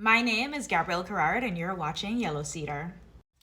My name is Gabrielle Querrard, and you're watching Yellow Cedar.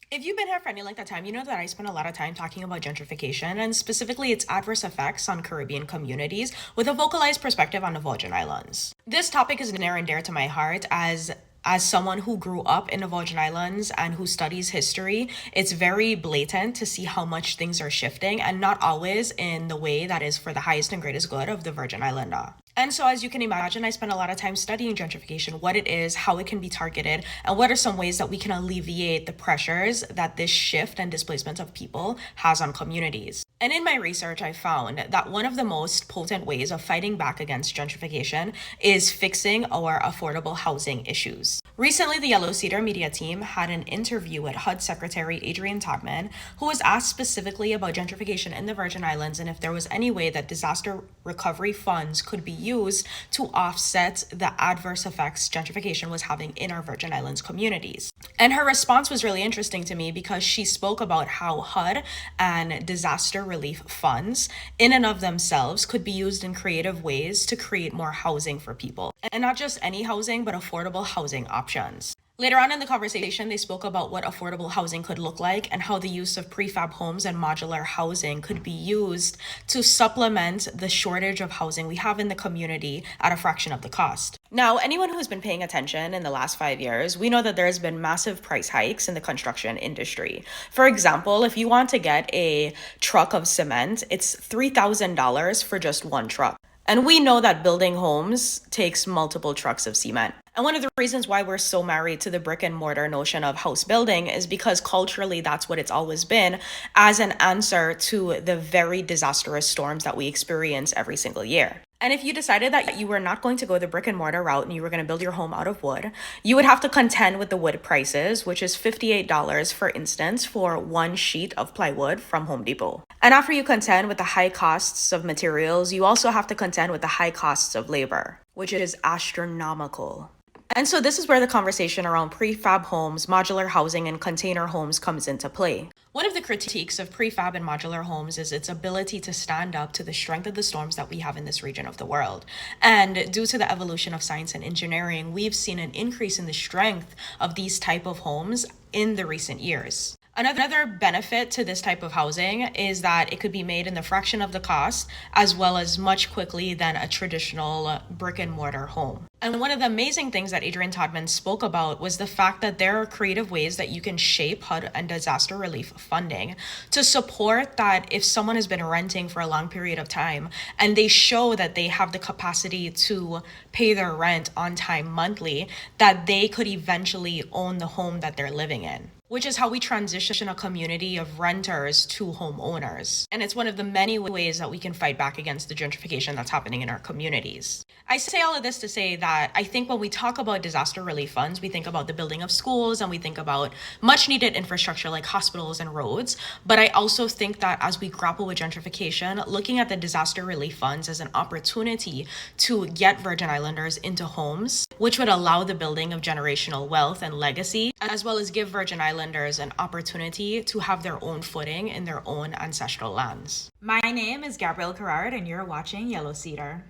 If you've been here for any length of time, you know that I spend a lot of time talking about gentrification and specifically its adverse effects on Caribbean communities with a vocalized perspective on the Virgin Islands. This topic is near and dear to my heart as someone who grew up in the Virgin Islands and who studies history. It's very blatant to see how much things are shifting and not always in the way that is for the highest and greatest good of the Virgin Islander. And so, as you can imagine, I spend a lot of time studying gentrification, what it is, how it can be targeted, and what are some ways that we can alleviate the pressures that this shift and displacement of people has on communities. And in my research, I found that one of the most potent ways of fighting back against gentrification is fixing our affordable housing issues. Recently, the Yellow Cedar media team had an interview with HUD Secretary Todman, who was asked specifically about gentrification in the Virgin Islands and if there was any way that disaster recovery funds could be used to offset the adverse effects gentrification was having in our Virgin Islands communities. And her response was really interesting to me because she spoke about how HUD and disaster relief funds in and of themselves could be used in creative ways to create more housing for people. And not just any housing, but affordable housing options. Later on in the conversation, they spoke about what affordable housing could look like and how the use of prefab homes and modular housing could be used to supplement the shortage of housing we have in the community at a fraction of the cost. Now, anyone who's been paying attention in the last 5 years, we know that there has been massive price hikes in the construction industry. For example, if you want to get a truck of cement, it's $3,000 for just one truck. And we know that building homes takes multiple trucks of cement. And one of the reasons why we're so married to the brick and mortar notion of house building is because culturally that's what it's always been as an answer to the very disastrous storms that we experience every single year. And if you decided that you were not going to go the brick and mortar route and you were going to build your home out of wood, you would have to contend with the wood prices, which is $58, for instance, for one sheet of plywood from Home Depot. And after you contend with the high costs of materials, you also have to contend with the high costs of labor, which is astronomical. And so this is where the conversation around prefab homes, modular housing, and container homes comes into play. One of the critiques of prefab and modular homes is its ability to stand up to the strength of the storms that we have in this region of the world. And due to the evolution of science and engineering, we've seen an increase in the strength of these type of homes in the recent years. Another benefit to this type of housing is that it could be made in the fraction of the cost as well as much quickly than a traditional brick and mortar home. And one of the amazing things that Todman spoke about was the fact that there are creative ways that you can shape HUD and disaster relief funding to support that if someone has been renting for a long period of time and they show that they have the capacity to pay their rent on time monthly, that they could eventually own the home that they're living in, which is how we transition a community of renters to homeowners. And it's one of the many ways that we can fight back against the gentrification that's happening in our communities. I say all of this to say that I think when we talk about disaster relief funds, we think about the building of schools and we think about much needed infrastructure like hospitals and roads. But I also think that as we grapple with gentrification, looking at the disaster relief funds as an opportunity to get Virgin Islanders into homes, which would allow the building of generational wealth and legacy, as well as give Virgin Islanders an opportunity to have their own footing in their own ancestral lands. My name is Gabrielle Querrard, and you're watching Yellow Cedar.